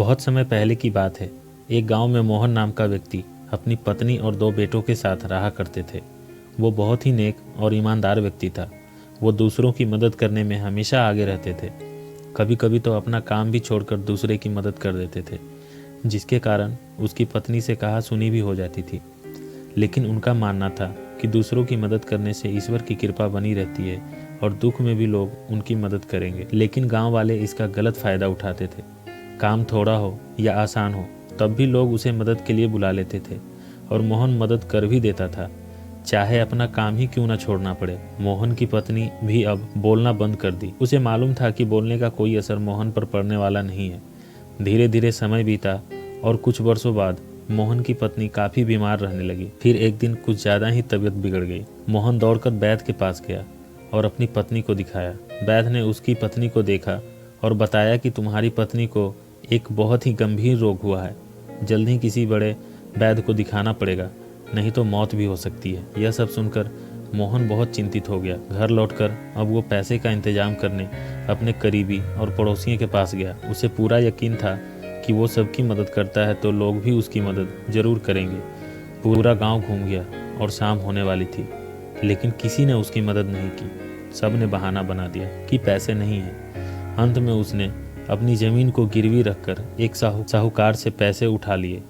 बहुत समय पहले की बात है। एक गांव में मोहन नाम का व्यक्ति अपनी पत्नी और 2 बेटों के साथ रहा करते थे। वो बहुत ही नेक और ईमानदार व्यक्ति था। वो दूसरों की मदद करने में हमेशा आगे रहते थे। कभी कभी तो अपना काम भी छोड़कर दूसरे की मदद कर देते थे, जिसके कारण उसकी पत्नी से कहा सुनी भी हो जाती थी। लेकिन उनका मानना था कि दूसरों की मदद करने से ईश्वर की कृपा बनी रहती है और दुख में भी लोग उनकी मदद करेंगे। लेकिन गांव वाले इसका गलत फ़ायदा उठाते थे। काम थोड़ा हो या आसान हो, तब भी लोग उसे मदद के लिए बुला लेते थे और मोहन मदद कर भी देता था, चाहे अपना काम ही क्यों ना छोड़ना पड़े। मोहन की पत्नी भी अब बोलना बंद कर दी। उसे मालूम था कि बोलने का कोई असर मोहन पर पड़ने वाला नहीं है। धीरे धीरे समय बीता और कुछ वर्षों बाद मोहन की पत्नी काफ़ी बीमार रहने लगी। फिर एक दिन कुछ ज़्यादा ही तबीयत बिगड़ गई। मोहन दौड़कर वैद्य के पास गया और अपनी पत्नी को दिखाया। वैद्य ने उसकी पत्नी को देखा और बताया कि तुम्हारी पत्नी को एक बहुत ही गंभीर रोग हुआ है। जल्द ही किसी बड़े वैद्य को दिखाना पड़ेगा, नहीं तो मौत भी हो सकती है। यह सब सुनकर मोहन बहुत चिंतित हो गया। घर लौटकर अब वो पैसे का इंतजाम करने अपने करीबी और पड़ोसियों के पास गया। उसे पूरा यकीन था कि वो सबकी मदद करता है तो लोग भी उसकी मदद जरूर करेंगे। पूरा गांव घूम गया और शाम होने वाली थी, लेकिन किसी ने उसकी मदद नहीं की। सब ने बहाना बना दिया कि पैसे नहीं हैं। अंत में उसने अपनी ज़मीन को गिरवी रखकर एक साहूकार से पैसे उठा लिए।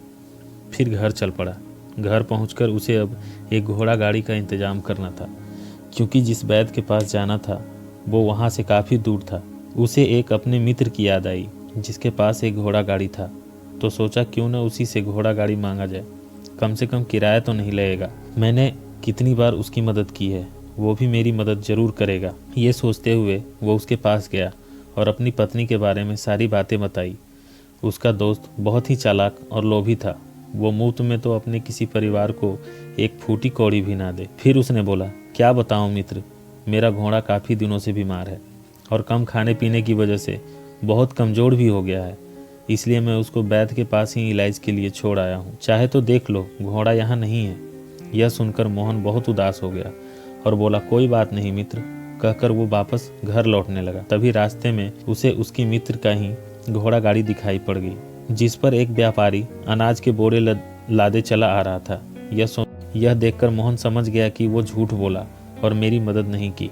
फिर घर चल पड़ा। घर पहुंचकर उसे अब एक घोड़ा गाड़ी का इंतजाम करना था, क्योंकि जिस वैद्य के पास जाना था वो वहां से काफ़ी दूर था। उसे एक अपने मित्र की याद आई जिसके पास एक घोड़ा गाड़ी था, तो सोचा क्यों न उसी से घोड़ा गाड़ी मांगा जाए, कम से कम किराया तो नहीं लगेगा। मैंने कितनी बार उसकी मदद की है, वो भी मेरी मदद ज़रूर करेगा। ये सोचते हुए वो उसके पास गया और अपनी पत्नी के बारे में सारी बातें बताई। उसका दोस्त बहुत ही चालाक और लोभी था। वो मुफ्त में तो अपने किसी परिवार को एक फूटी कौड़ी भी ना दे। फिर उसने बोला, क्या बताऊं मित्र, मेरा घोड़ा काफ़ी दिनों से बीमार है और कम खाने पीने की वजह से बहुत कमज़ोर भी हो गया है। इसलिए मैं उसको वैद्य के पास ही इलाज के लिए छोड़ आया हूँ। चाहे तो देख लो, घोड़ा यहाँ नहीं है। यह सुनकर मोहन बहुत उदास हो गया और बोला, कोई बात नहीं मित्र, कहकर वो वापस घर लौटने लगा। तभी रास्ते में उसे उसकी मित्र का ही घोड़ा गाड़ी दिखाई पड़ गई, जिस पर एक व्यापारी अनाज के बोरे लादे चला आ रहा था। यह देखकर मोहन समझ गया कि वो झूठ बोला और मेरी मदद नहीं की।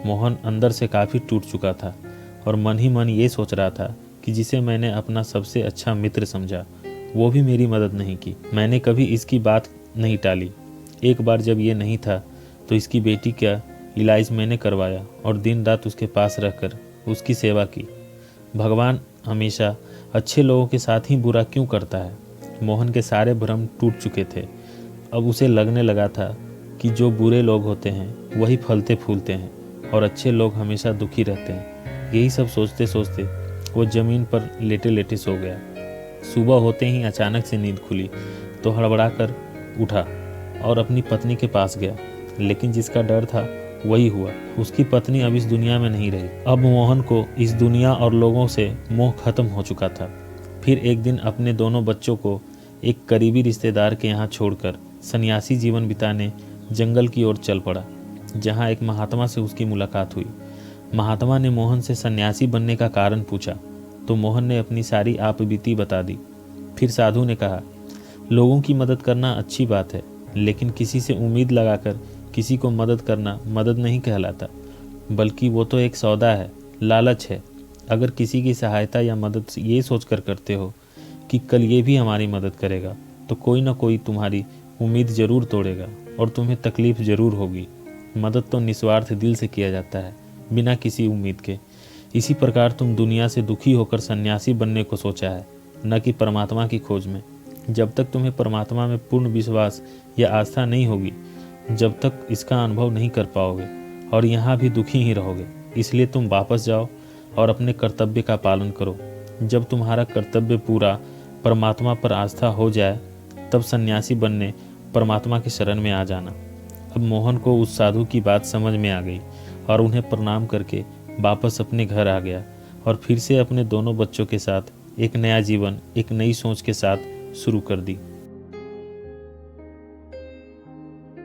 मोहन अंदर से काफ़ी टूट चुका था और मन ही मन ये सोच रहा था कि जिसे मैंने अपना सबसे अच्छा मित्र समझा, वो भी मेरी मदद नहीं की। मैंने कभी इसकी बात नहीं टाली। एक बार जब ये नहीं था तो इसकी बेटी का इलाज मैंने करवाया और दिन रात उसके पास रहकर उसकी सेवा की। भगवान हमेशा अच्छे लोगों के साथ ही बुरा क्यों करता है? मोहन के सारे भ्रम टूट चुके थे। अब उसे लगने लगा था कि जो बुरे लोग होते हैं वही फलते फूलते हैं और अच्छे लोग हमेशा दुखी रहते हैं। यही सब सोचते सोचते वो ज़मीन पर लेटे लेटे सो गया। सुबह होते ही अचानक से नींद खुली तो हड़बड़ा कर उठा और अपनी पत्नी के पास गया, लेकिन जिसका डर था वही हुआ। उसकी पत्नी अब इस दुनिया में नहीं रही। अब मोहन को इस दुनिया और लोगों से मोह खत्म हो चुका था। फिर एक दिन अपने दोनों बच्चों को एक करीबी रिश्तेदार के यहाँ छोड़कर सन्यासी जीवन बिताने जंगल की ओर चल पड़ा, जहाँ एक महात्मा से उसकी मुलाकात हुई। महात्मा ने मोहन से सन्यासी बनने का कारण पूछा तो मोहन ने अपनी सारी आपबीती बता दी। फिर साधु ने कहा, लोगों की मदद करना अच्छी बात है, लेकिन किसी से उम्मीद लगाकर किसी को मदद करना मदद नहीं कहलाता, बल्कि वो तो एक सौदा है, लालच है। अगर किसी की सहायता या मदद ये सोचकर करते हो कि कल ये भी हमारी मदद करेगा, तो कोई ना कोई तुम्हारी उम्मीद ज़रूर तोड़ेगा और तुम्हें तकलीफ़ ज़रूर होगी। मदद तो निस्वार्थ दिल से किया जाता है, बिना किसी उम्मीद के। इसी प्रकार तुम दुनिया से दुखी होकर सन्यासी बनने को सोचा है, न कि परमात्मा की खोज में। जब तक तुम्हें परमात्मा में पूर्ण विश्वास या आस्था नहीं होगी, जब तक इसका अनुभव नहीं कर पाओगे और यहाँ भी दुखी ही रहोगे। इसलिए तुम वापस जाओ और अपने कर्तव्य का पालन करो। जब तुम्हारा कर्तव्य पूरा परमात्मा पर आस्था हो जाए, तब सन्यासी बनने परमात्मा के शरण में आ जाना। अब मोहन को उस साधु की बात समझ में आ गई और उन्हें प्रणाम करके वापस अपने घर आ गया और फिर से अपने दोनों बच्चों के साथ एक नया जीवन, एक नई सोच के साथ शुरू कर दी।